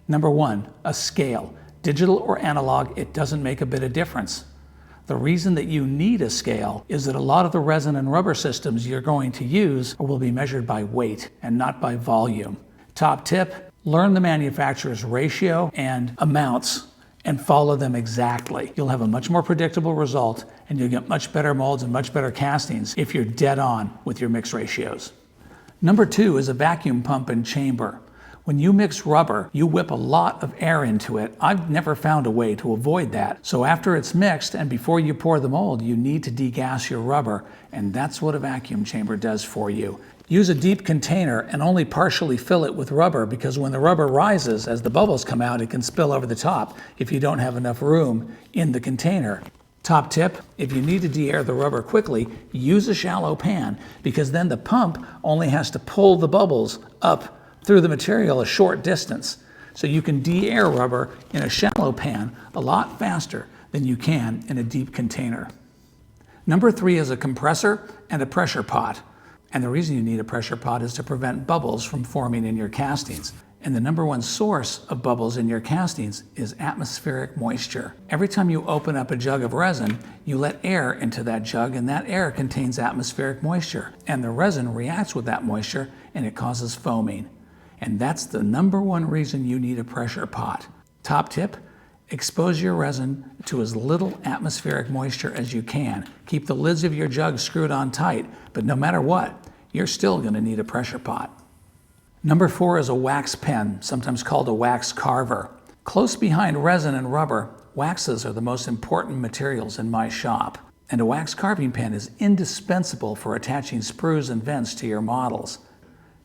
Number 1, a scale. Digital or analog, it doesn't make a bit of difference. The reason that you need a scale is that a lot of the resin and rubber systems you're going to use will be measured by weight and not by volume. Top tip, learn the manufacturer's ratio and amounts and follow them exactly. You'll have a much more predictable result and you'll get much better molds and much better castings if you're dead on with your mix ratios. Number 2 is a vacuum pump and chamber. When you mix rubber, you whip a lot of air into it. I've never found a way to avoid that. So after it's mixed and before you pour the mold, you need to degas your rubber, and that's what a vacuum chamber does for you. Use a deep container and only partially fill it with rubber, because when the rubber rises, as the bubbles come out, it can spill over the top if you don't have enough room in the container. Top tip, if you need to de-air the rubber quickly, use a shallow pan, because then the pump only has to pull the bubbles up through the material a short distance. So you can de-air rubber in a shallow pan a lot faster than you can in a deep container. Number 3 is a compressor and a pressure pot. And the reason you need a pressure pot is to prevent bubbles from forming in your castings. And the number 1 source of bubbles in your castings is atmospheric moisture. Every time you open up a jug of resin, you let air into that jug, and that air contains atmospheric moisture. And the resin reacts with that moisture and it causes foaming. And that's the number 1 reason you need a pressure pot. Top tip, expose your resin to as little atmospheric moisture as you can. Keep the lids of your jug screwed on tight, but no matter what, you're still going to need a pressure pot. Number 4 is a wax pen, sometimes called a wax carver. Close behind resin and rubber, waxes are the most important materials in my shop. And a wax carving pen is indispensable for attaching sprues and vents to your models.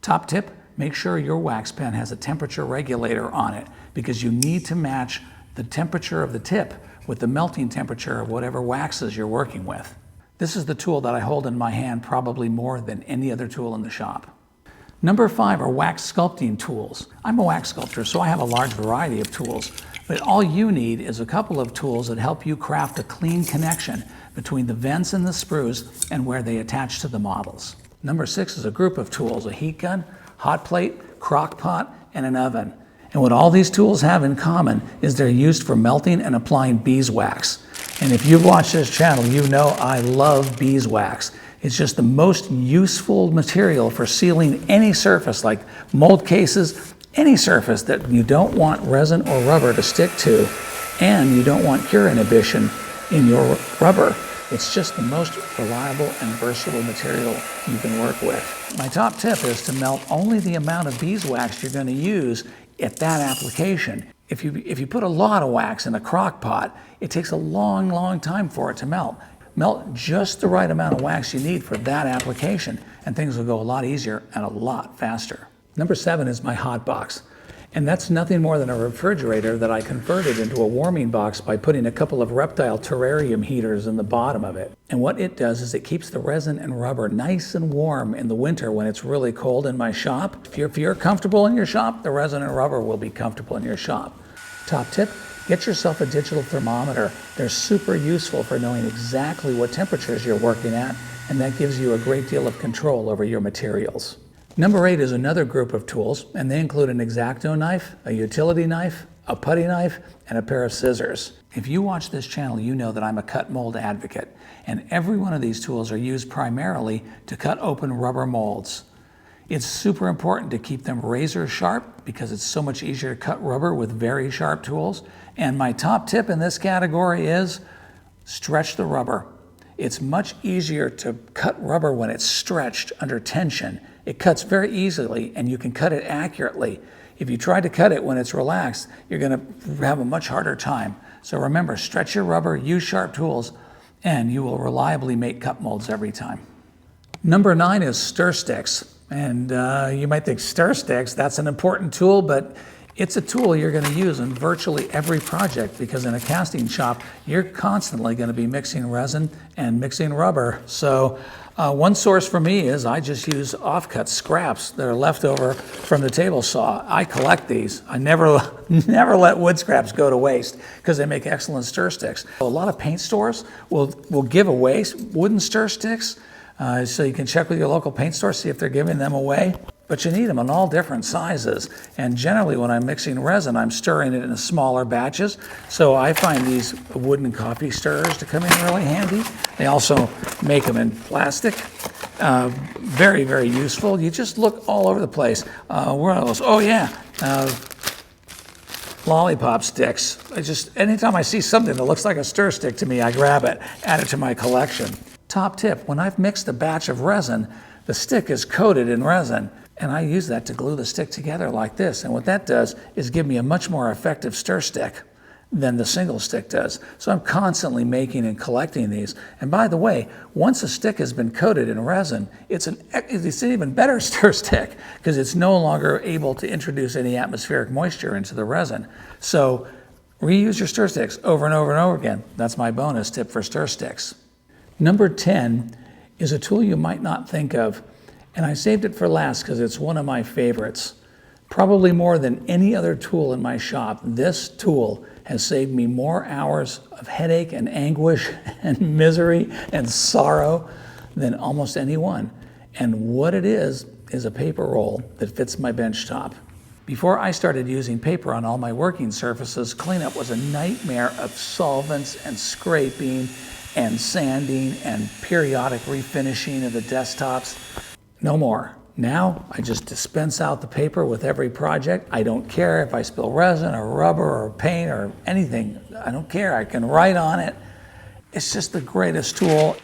Top tip, make sure your wax pen has a temperature regulator on it, because you need to match the temperature of the tip with the melting temperature of whatever waxes you're working with. This is the tool that I hold in my hand probably more than any other tool in the shop. Number 5 are wax sculpting tools. I'm a wax sculptor, so I have a large variety of tools, but all you need is a couple of tools that help you craft a clean connection between the vents and the sprues and where they attach to the models. Number 6 is a group of tools, a heat gun, hot plate, crock pot, and an oven. And what all these tools have in common is they're used for melting and applying beeswax. And if you've watched this channel, you know I love beeswax. It's just the most useful material for sealing any surface, like mold cases, any surface that you don't want resin or rubber to stick to, and you don't want cure inhibition in your rubber. It's just the most reliable and versatile material you can work with. My top tip is to melt only the amount of beeswax you're going to use at that application. If you put a lot of wax in a crock pot, it takes a long time for it to melt. Melt just the right amount of wax you need for that application, and things will go a lot easier and a lot faster. Number 7 is my hot box. And that's nothing more than a refrigerator that I converted into a warming box by putting a couple of reptile terrarium heaters in the bottom of it. And what it does is it keeps the resin and rubber nice and warm in the winter when it's really cold in my shop. If you're comfortable in your shop, the resin and rubber will be comfortable in your shop. Top tip, get yourself a digital thermometer. They're super useful for knowing exactly what temperatures you're working at, and that gives you a great deal of control over your materials. Number 8 is another group of tools, and they include an X-Acto knife, a utility knife, a putty knife, and a pair of scissors. If you watch this channel, you know that I'm a cut mold advocate, and every one of these tools are used primarily to cut open rubber molds. It's super important to keep them razor sharp because it's so much easier to cut rubber with very sharp tools. And my top tip in this category is stretch the rubber. It's much easier to cut rubber when it's stretched under tension. It cuts very easily and you can cut it accurately. If you try to cut it when it's relaxed, you're going to have a much harder time. So remember, stretch your rubber, use sharp tools, and you will reliably make cut molds every time. Number 9 is stir sticks. And you might think stir sticks, that's an important tool, but it's a tool you're going to use in virtually every project because in a casting shop, you're constantly going to be mixing resin and mixing rubber. So one source for me is I just use offcut scraps that are left over from the table saw. I collect these. I never let wood scraps go to waste because they make excellent stir sticks. A lot of paint stores will give away wooden stir sticks. So you can check with your local paint store, see if they're giving them away. But you need them in all different sizes. And generally when I'm mixing resin, I'm stirring it in smaller batches. So I find these wooden coffee stirrers to come in really handy. They also make them in plastic. Very, very useful. You just look all over the place. Where are those? Oh yeah, lollipop sticks. Anytime I see something that looks like a stir stick to me, I grab it, add it to my collection. Top tip, when I've mixed a batch of resin, the stick is coated in resin, and I use that to glue the stick together like this. And what that does is give me a much more effective stir stick than the single stick does. So I'm constantly making and collecting these. And by the way, once a stick has been coated in resin, it's an even better stir stick because it's no longer able to introduce any atmospheric moisture into the resin. So reuse your stir sticks over and over and over again. That's my bonus tip for stir sticks. Number 10 is a tool you might not think of, and I saved it for last because it's one of my favorites. Probably more than any other tool in my shop, this tool has saved me more hours of headache and anguish and misery and sorrow than almost any one. And what it is a paper roll that fits my bench top. Before I started using paper on all my working surfaces, cleanup was a nightmare of solvents and scraping and sanding and periodic refinishing of the desktops. No more. Now I just dispense out the paper with every project. I don't care if I spill resin or rubber or paint or anything. I don't care. I can write on it. It's just the greatest tool.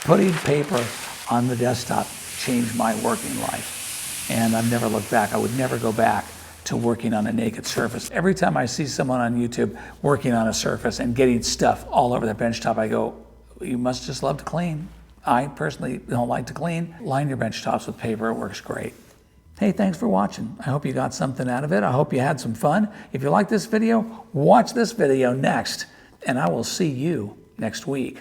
Putting paper on the desktop changed my working life. And I've never looked back. I would never go back to working on a naked surface. Every time I see someone on YouTube working on a surface and getting stuff all over their benchtop, I go, you must just love to clean. I personally don't like to clean. Line your bench tops with paper, it works great. Hey, thanks for watching. I hope you got something out of it. I hope you had some fun. If you like this video, watch this video next, and I will see you next week.